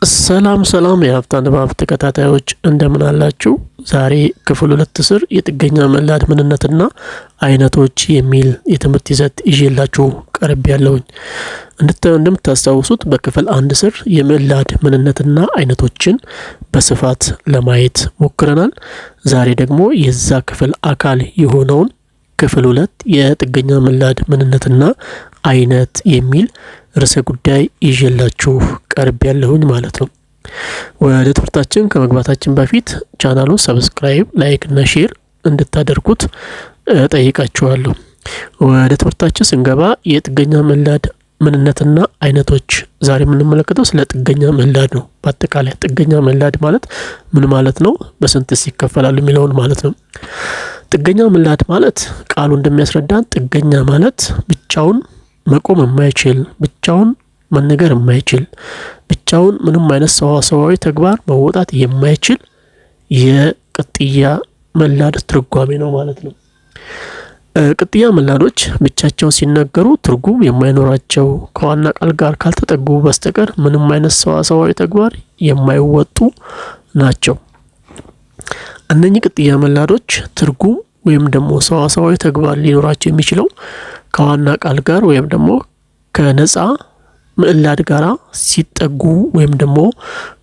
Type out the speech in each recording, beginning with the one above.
ሰላም የሀብታም ንባብ ተከታታዮች እንደምን አላችሁ? ዛሬ ክፍል 2 ስር የጥገኛ መላድ ምንነትና አይነቶች የሚል የትምህርት ይዘት ይዤላችሁ ቀርቤያለሁ። እንደምታስታውሱት በክፍል 1 ስር የመላድ ምንነትና አይነቶችን በስፋት ለማየት ሞክረናል። ዛሬ ደግሞ የዛ ክፍል አካል የሆነውን ክፍል 2 የጥገኛ መላድ ምንነትና አይነት የሚል ርዕሰ ጉዳይ ይዤላችሁ ቀርቤያለሁኝ ማለት ነው። ወደ ትምህርታችን ከመግባታችን በፊት ቻናሉን ሰብስክራይብ፣ ላይክ እና ሼር እንድታደርጉት ጠይቃችኋለሁ። ወደ ትምህርታችን ስንገባ የጥገኛ መላድ ምንነትና አይነቶች ዛሬ የምንመለከተው ስለ ጥገኛ መላድ ነው። በአጠቃላይ ጥገኛ መላድ ማለት ምን ማለት ነው፣ በስንትስ ይከፈላሉ የሚለውን ማለት ነው። ጥገኛ መላድ ማለት ቃሉ እንደሚያስረዳን ጥገኛ ማለት ብቻውን መቆም የማይችል፣ ብቻውን መነገር የማይችል፣ ብቻውን ምንም አይነት ሰዋሰዋዊ ተግባር መወጣት የማይችል የቅጥያ መላድ ትርጓሜ ነው ማለት ነው። ቅጥያ መላዶች ብቻቸውን ሲነገሩ ትርጉም የማይኖራቸው፣ ከዋና ቃል ጋር ካልተጠጉ በስተቀር ምንም አይነት ሰዋሰዋዊ ተግባር የማይወጡ ናቸው። እነኚህ ቅጥያ መላዶች ትርጉም ወይም ደግሞ ሰዋሰዋዊ ተግባር ሊኖራቸው የሚችለው ከዋና ቃል ጋር ወይም ደግሞ ከነፃ ምዕላድ ጋራ ሲጠጉ ወይም ደግሞ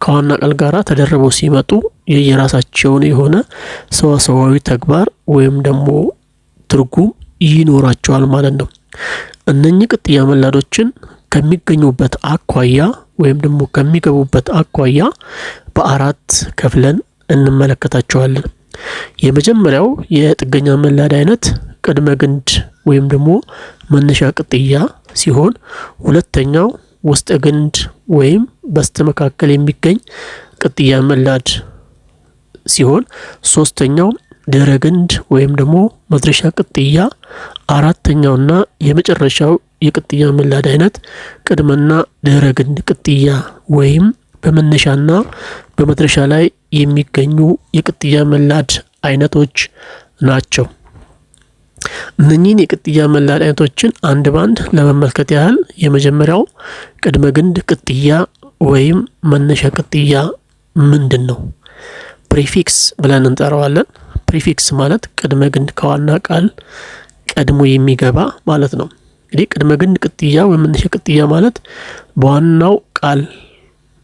ከዋና ቃል ጋራ ተደርበው ሲመጡ የየራሳቸውን የሆነ ሰዋሰዋዊ ተግባር ወይም ደግሞ ትርጉም ይኖራቸዋል ማለት ነው። እነኚህ ቅጥያ መላዶችን ከሚገኙበት አኳያ ወይም ደግሞ ከሚገቡበት አኳያ በአራት ከፍለን እንመለከታቸዋለን። የመጀመሪያው የጥገኛ መላድ አይነት ቅድመ ግንድ ወይም ደግሞ መነሻ ቅጥያ ሲሆን፣ ሁለተኛው ውስጠ ግንድ ወይም በስተመካከል የሚገኝ ቅጥያ መላድ ሲሆን፣ ሶስተኛው ድህረ ግንድ ወይም ደግሞ መድረሻ ቅጥያ፣ አራተኛውና የመጨረሻው የቅጥያ መላድ አይነት ቅድመና ድህረ ግንድ ቅጥያ ወይም በመነሻና በመድረሻ ላይ የሚገኙ የቅጥያ መላድ አይነቶች ናቸው። እነኚህን የቅጥያ መላድ አይነቶችን አንድ ባንድ ለመመልከት ያህል የመጀመሪያው ቅድመ ግንድ ቅጥያ ወይም መነሻ ቅጥያ ምንድን ነው? ፕሪፊክስ ብለን እንጠራዋለን። ፕሪፊክስ ማለት ቅድመ ግንድ ከዋና ቃል ቀድሞ የሚገባ ማለት ነው። እንግዲህ ቅድመ ግንድ ቅጥያ ወይም መነሻ ቅጥያ ማለት በዋናው ቃል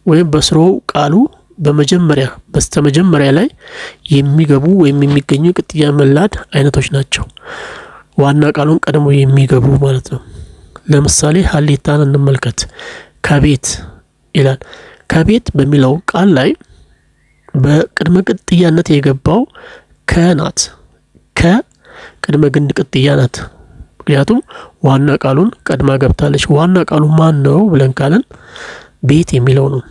ወይም በስሮው ቃሉ በስተመጀመሪያ ላይ የሚገቡ ወይም የሚገኙ ቅጥያ መላድ አይነቶች ናቸው። ዋና ቃሉን ቀድሞ የሚገቡ ማለት ነው። ለምሳሌ ሀሌታን እንመልከት። ከቤት ይላል። ከቤት በሚለው ቃል ላይ በቅድመ ቅጥያነት የገባው ከናት። ከቅድመ ግንድ ቅጥያ ናት። ምክንያቱም ዋና ቃሉን ቀድማ ገብታለች። ዋና ቃሉ ማን ነው ብለን ካለን ቤት የሚለው ነው።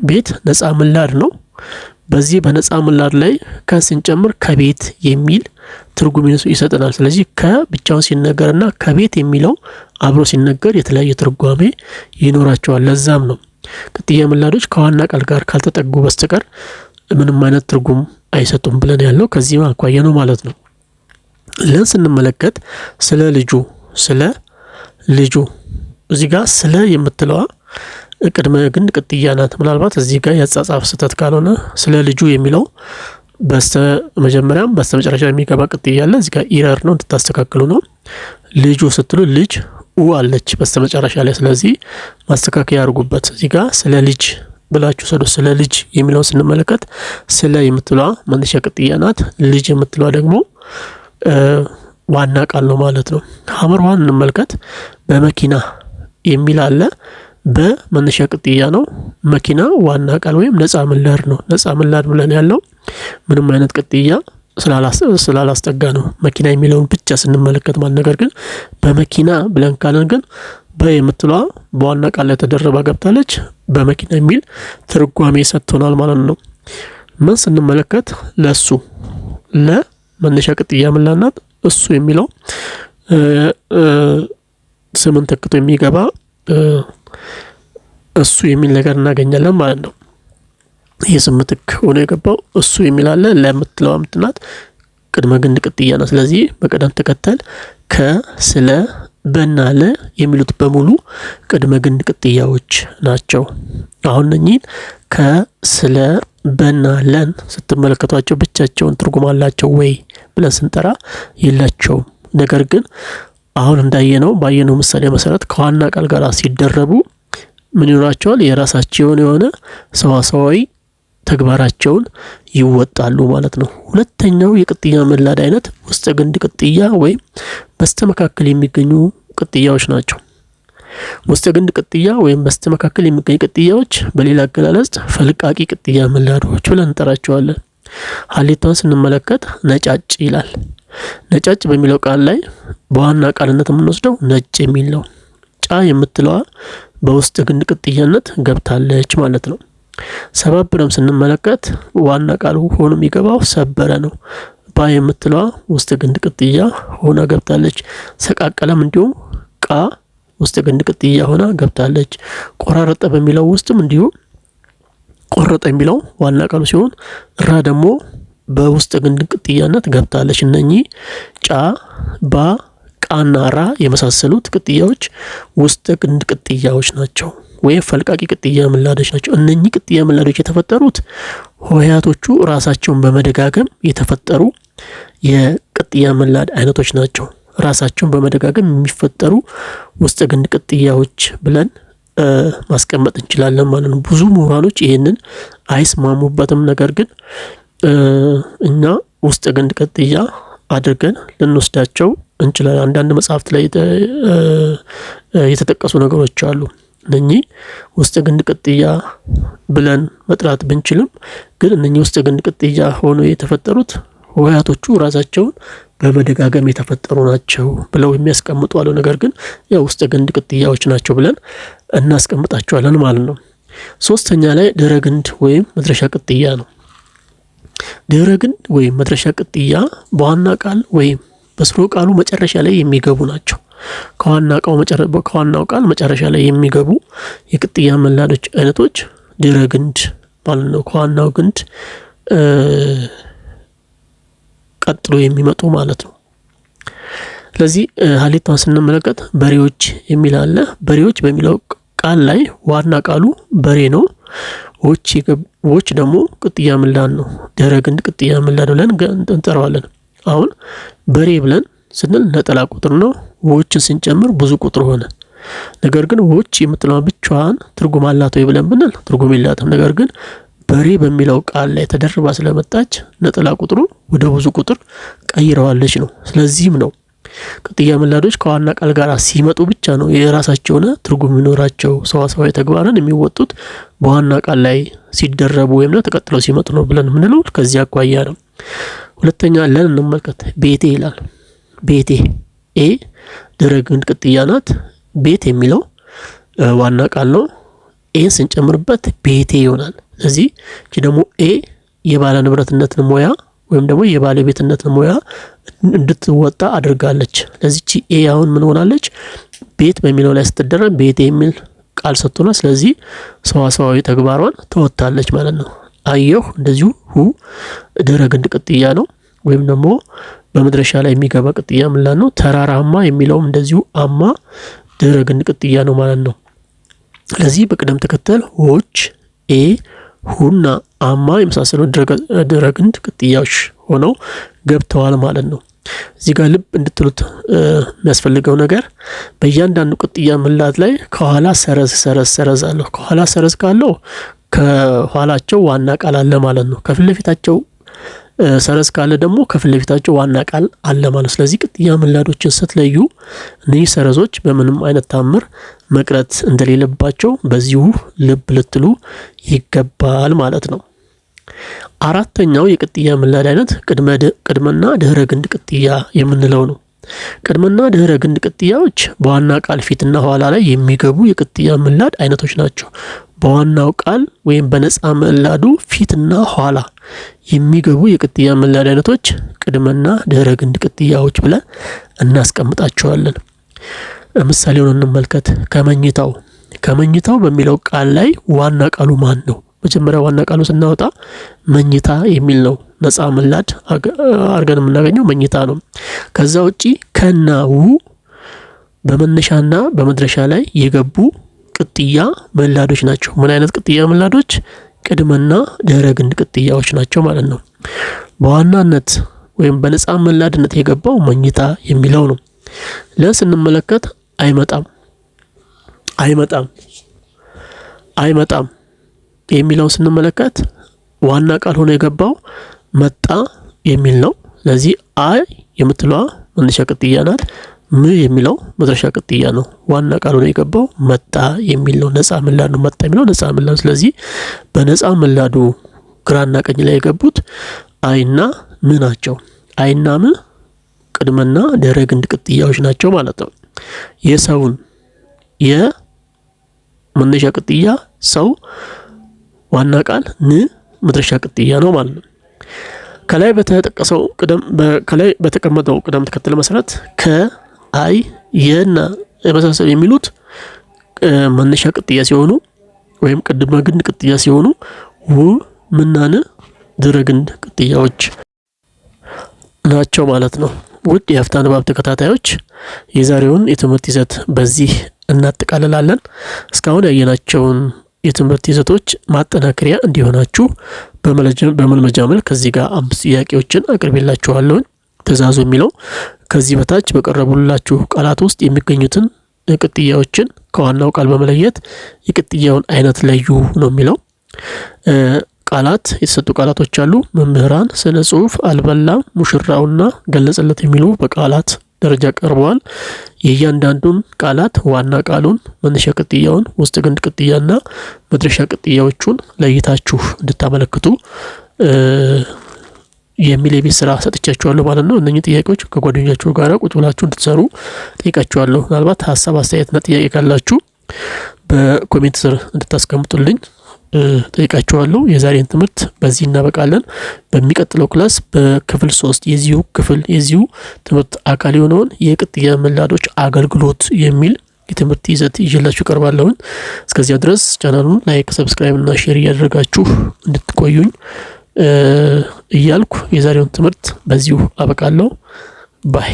ቤት ነፃ ምላድ ነው። በዚህ በነፃ ምላድ ላይ ከስንጨምር ከቤት የሚል ትርጉም ይሰጠናል። ስለዚህ ከብቻውን ሲነገርና ከቤት የሚለው አብሮ ሲነገር የተለያየ ትርጓሜ ይኖራቸዋል። ለዛም ነው ቅጥያ ምላዶች ከዋና ቃል ጋር ካልተጠጉ በስተቀር ምንም አይነት ትርጉም አይሰጡም ብለን ያለው ከዚህ አኳያ ነው ማለት ነው። ለን ስንመለከት ስለ ልጁ እዚህ ጋር ስለ የምትለዋ ቅድመ ግንድ ቅጥያ ናት። ምናልባት እዚህ ጋር ያጻጻፍ ስህተት ካልሆነ ስለ ልጁ የሚለው በስተመጀመሪያም በስተመጨረሻ የሚገባ ቅጥያ አለ። እዚህ ጋር ኢረር ነው፣ እንድታስተካክሉ ነው። ልጁ ስትሉ ልጅ አለች በስተመጨረሻ ላይ። ስለዚህ ማስተካከያ ያርጉበት። እዚህ ጋር ስለ ልጅ ብላችሁ ሰዱ። ስለ ልጅ የሚለውን ስንመለከት ስለ የምትለዋ መነሻ ቅጥያ ናት። ልጅ የምትለዋ ደግሞ ዋና ቃል ነው ማለት ነው። ሐመርዋን እንመልከት። በመኪና የሚል አለ። በመነሻ ቅጥያ ነው። መኪና ዋና ቃል ወይም ነፃ ምላድ ነው። ነፃ ምላድ ብለን ያለው ምንም አይነት ቅጥያ ስላላስጠጋ ነው። መኪና የሚለውን ብቻ ስንመለከት ማለት። ነገር ግን በመኪና ብለን ካለን ግን በየምትለዋ በዋና ቃል ላይ ተደረባ ገብታለች። በመኪና የሚል ትርጓሜ ሰጥቶናል ማለት ነው። ምን ስንመለከት ለሱ ለመነሻ ቅጥያ ምላድ ናት። እሱ የሚለው ስምን ተክቶ የሚገባ እሱ የሚል ነገር እናገኛለን ማለት ነው። ይሄ ስም ምትክ ሆኖ የገባው እሱ የሚል አለ። ለምትለዋ ምትናት ቅድመ ግንድ ቅጥያ ነው። ስለዚህ በቀደም ተከተል ከስለ በና ለ የሚሉት በሙሉ ቅድመ ግንድ ቅጥያዎች ናቸው። አሁን እነኚህን ከስለ በና ለን ስትመለከቷቸው ብቻቸውን ትርጉም አላቸው ወይ ብለን ስንጠራ የላቸውም። ነገር ግን አሁን ባየነው ምሳሌ መሰረት ከዋና ቃል ጋር ሲደረቡ ምን ይኖራቸዋል? የራሳቸው የሆነ ሰዋሰዋዊ ተግባራቸውን ይወጣሉ ማለት ነው። ሁለተኛው የቅጥያ ምላድ አይነት ውስጠ ግንድ ቅጥያ ወይም በስተመካከል የሚገኙ ቅጥያዎች ናቸው። ውስጠ ግንድ ቅጥያ ወይም በስተመካከል የሚገኙ ቅጥያዎች በሌላ አገላለጽ ፈልቃቂ ቅጥያ ምላዶች ብለን እንጠራቸዋለን። ሀሌታውን ስንመለከት ነጫጭ ይላል። ነጫጭ በሚለው ቃል ላይ በዋና ቃልነት የምንወስደው ነጭ የሚል ነው። ጫ የምትለዋ በውስጥ ግንድ ቅጥያነት ገብታለች ማለት ነው። ሰባብረም ስንመለከት ዋና ቃሉ ሆኖ የሚገባው ሰበረ ነው። ባ የምትለዋ ውስጥ ግንድ ቅጥያ ሆና ገብታለች። ሰቃቀለም እንዲሁ ቃ ውስጥ ግንድ ቅጥያ ሆና ገብታለች። ቆራረጠ በሚለው ውስጥም እንዲሁ ቆረጠ የሚለው ዋና ቃሉ ሲሆን ራ ደግሞ በውስጥ ግንድ ቅጥያነት ገብታለች። እነኚህ ጫ፣ ባ፣ ቃና ራ የመሳሰሉት ቅጥያዎች ውስጥ ግንድ ቅጥያዎች ናቸው ወይም ፈልቃቂ ቅጥያ ምላዶች ናቸው። እነኚህ ቅጥያ ምላዶች የተፈጠሩት ሆሄያቶቹ ራሳቸውን በመደጋገም የተፈጠሩ የቅጥያ ምላድ አይነቶች ናቸው። ራሳቸውን በመደጋገም የሚፈጠሩ ውስጥ ግንድ ቅጥያዎች ብለን ማስቀመጥ እንችላለን ማለት ነው። ብዙ ምሁራኖች ይሄንን አይስማሙበትም። ነገር ግን እኛ ውስጥ ግንድ ቅጥያ አድርገን ልንወስዳቸው እንችላለን። አንዳንድ መጽሐፍት ላይ የተጠቀሱ ነገሮች አሉ። እነኚህ ውስጥ ግንድ ቅጥያ ብለን መጥራት ብንችልም ግን እነኚህ ውስጥ ግንድ ቅጥያ ሆኖ የተፈጠሩት ሆሄያቶቹ ራሳቸውን በመደጋገም የተፈጠሩ ናቸው ብለው የሚያስቀምጡ አሉ። ነገር ግን ያው ውስጥ ግንድ ቅጥያዎች ናቸው ብለን እናስቀምጣቸዋለን ማለት ነው። ሶስተኛ ላይ ድህረ ግንድ ወይም መድረሻ ቅጥያ ነው። ድህረ ግንድ ወይም መድረሻ ቅጥያ በዋና ቃል ወይም በስሩ ቃሉ መጨረሻ ላይ የሚገቡ ናቸው። ከዋናው ቃል መጨረሻ ላይ የሚገቡ የቅጥያ ምላዶች አይነቶች ድህረ ግንድ ማለት ነው። ከዋናው ግንድ ቀጥሎ የሚመጡ ማለት ነው። ስለዚህ ሀሌታውን ስንመለከት በሬዎች የሚል አለ። በሬዎች በሚለው ቃል ላይ ዋና ቃሉ በሬ ነው። ዎች ደግሞ ቅጥያ ምላድ ነው። ድህረ ግንድ ቅጥያ ምላድ ብለን እንጠራዋለን። አሁን በሬ ብለን ስንል ነጠላ ቁጥር ነው። ዎችን ስንጨምር ብዙ ቁጥር ሆነ። ነገር ግን ዎች የምትለው ብቻዋን ትርጉም አላት ወይ ብለን ብንል ትርጉም የላትም። ነገር ግን በሬ በሚለው ቃል ላይ ተደርባ ስለመጣች ነጠላ ቁጥሩ ወደ ብዙ ቁጥር ቀይረዋለች ነው። ስለዚህም ነው ቅጥያ ምላዶች ከዋና ቃል ጋር ሲመጡ ብቻ ነው የራሳቸው ሆነ ትርጉም የሚኖራቸው። ሰዋሰዋዊ ተግባርን የሚወጡት በዋና ቃል ላይ ሲደረቡ ወይም ተቀጥለው ሲመጡ ነው ብለን የምንለው ከዚህ አኳያ ነው። ሁለተኛ ለን እንመልከት። ቤቴ ይላል። ቤቴ ድህረ ግንድ ቅጥያ ናት። ቤት የሚለው ዋና ቃል ነው። ኤን ስንጨምርበት ቤቴ ይሆናል። ስለዚህ እቺ ደግሞ የባለ ንብረትነትን ሙያ ወይም ደግሞ የባለቤትነትን ሙያ እንድትወጣ አድርጋለች። ስለዚህ እቺ አሁን ምን ሆናለች? ቤት በሚለው ላይ ስትደረብ ቤቴ የሚል ቃል ሰጥቶናል። ስለዚህ ሰዋሰዋዊ ተግባሯን ተወጣለች ማለት ነው። አየሁ እንደዚሁ ድህረ ግንድ ቅጥያ ነው ወይም ደግሞ በመድረሻ ላይ የሚገባ ቅጥያ ምላድ ነው። ተራራማ የሚለውም እንደዚሁ አማ ድህረ ግንድ ቅጥያ ነው ማለት ነው። ስለዚህ በቅደም ተከተል ዎች ሁና አማ የመሳሰሉ ድህረ ግንድ ቅጥያዎች ሆነው ገብተዋል ማለት ነው። እዚህ ጋር ልብ እንድትሉት የሚያስፈልገው ነገር በእያንዳንዱ ቅጥያ ምላድ ላይ ከኋላ ሰረዝ አለው። ከኋላ ሰረዝ ካለው ከኋላቸው ዋና ቃል አለ ማለት ነው። ከፊት ለፊታቸው ሰረዝ ካለ ደግሞ ከፊት ለፊታቸው ዋና ቃል አለ ማለት። ስለዚህ ቅጥያ ምላዶችን ስትለዩ እነዚህ ሰረዞች በምንም አይነት ታምር መቅረት እንደሌለባቸው በዚሁ ልብ ልትሉ ይገባል ማለት ነው። አራተኛው የቅጥያ ምላድ አይነት ቅድመና ድህረ ግንድ ቅጥያ የምንለው ነው። ቅድመና ድህረ ግንድ ቅጥያዎች በዋና ቃል ፊትና ኋላ ላይ የሚገቡ የቅጥያ ምላድ አይነቶች ናቸው። በዋናው ቃል ወይም በነፃ ምላዱ ፊትና ኋላ የሚገቡ የቅጥያ ምላድ አይነቶች ቅድመና ድህረ ግንድ ቅጥያዎች ብለን እናስቀምጣቸዋለን። ምሳሌውን እንመልከት። ከመኝታው በሚለው ቃል ላይ ዋና ቃሉ ማን ነው? መጀመሪያ ዋና ቃሉ ስናወጣ መኝታ የሚል ነው። ነፃ ምላድ አርገን የምናገኘው መኝታ ነው። ከዛ ውጪ ከናው በመነሻና በመድረሻ ላይ የገቡ ቅጥያ ምላዶች ናቸው። ምን አይነት ቅጥያ ምላዶች? ቅድመና ድህረ ግንድ ቅጥያዎች ናቸው ማለት ነው። በዋናነት ወይም በነፃ ምላድነት የገባው መኝታ የሚለው ነው። ለስንመለከት አይመጣም የሚለው ስንመለከት ዋና ቃል ሆኖ የገባው መጣ የሚል ነው። ስለዚህ አይ የምትለዋ መነሻ ቅጥያ ናት። ም የሚለው መድረሻ ቅጥያ ነው። ዋና ቃል ሆኖ የገባው መጣ የሚል ነው። ነፃ ምላድ ነው። መጣ የሚለው ነፃ ምላድ። ስለዚህ በነፃ ምላዱ ግራና ቀኝ ላይ የገቡት አይና ም ናቸው። አይና ም ቅድመና ድህረ ግንድ ቅጥያዎች ናቸው ማለት ነው። የሰውን የመነሻ ቅጥያ ሰው ዋና ቃል ን መድረሻ ቅጥያ ነው ማለት ነው። ከላይ በተቀመጠው ቅደም ተከተል መሰረት ከአይ የና የመሳሰሉ የሚሉት መነሻ ቅጥያ ሲሆኑ ወይም ቅድመ ግንድ ቅጥያ ሲሆኑ ው ምናን ድህረ ግንድ ቅጥያዎች ናቸው ማለት ነው። ውድ የሀፍታ ንባብ ተከታታዮች የዛሬውን የትምህርት ይዘት በዚህ እናጠቃልላለን። እስካሁን ያየናቸውን የትምህርት ይዘቶች ማጠናከሪያ እንዲሆናችሁ በመልመጃ መልክ ከዚህ ጋር 5 ጥያቄዎችን አቅርቤላችኋለሁ። ትእዛዙ የሚለው ከዚህ በታች በቀረቡላችሁ ቃላት ውስጥ የሚገኙትን ቅጥያዎችን ከዋናው ቃል በመለየት የቅጥያውን አይነት ለዩ ነው የሚለው። ቃላት የተሰጡ ቃላቶች አሉ። መምህራን፣ ስነ ጽሁፍ፣ አልበላም፣ ሙሽራውና ገለጸለት የሚሉ በቃላት ደረጃ ቀርበዋል። የእያንዳንዱን ቃላት ዋና ቃሉን፣ መነሻ ቅጥያውን፣ ውስጥ ግንድ ቅጥያና መድረሻ ቅጥያዎቹን ለይታችሁ እንድታመለክቱ የሚል የቤት ስራ ሰጥቻችኋለሁ ማለት ነው። እነኚህ ጥያቄዎች ከጓደኞቻችሁ ጋር ቁጭ ብላችሁ እንድትሰሩ ጠይቃችኋለሁ። ምናልባት ሀሳብ አስተያየትና ጥያቄ ካላችሁ በኮሜንት ስር እንድታስቀምጡልኝ ጠይቃችኋለሁ። የዛሬን ትምህርት በዚህ እናበቃለን። በሚቀጥለው ክላስ በክፍል 3 የዚሁ ትምህርት አካል የሆነውን የቅጥያ ምላዶች አገልግሎት የሚል የትምህርት ይዘት ይዤላችሁ ቀርባለሁ። እስከዚያ ድረስ ቻናሉን ላይክ፣ ሰብስክራይብ እና ሼር እያደረጋችሁ እንድትቆዩኝ እያልኩ የዛሬውን ትምህርት በዚሁ አበቃለሁ። ባይ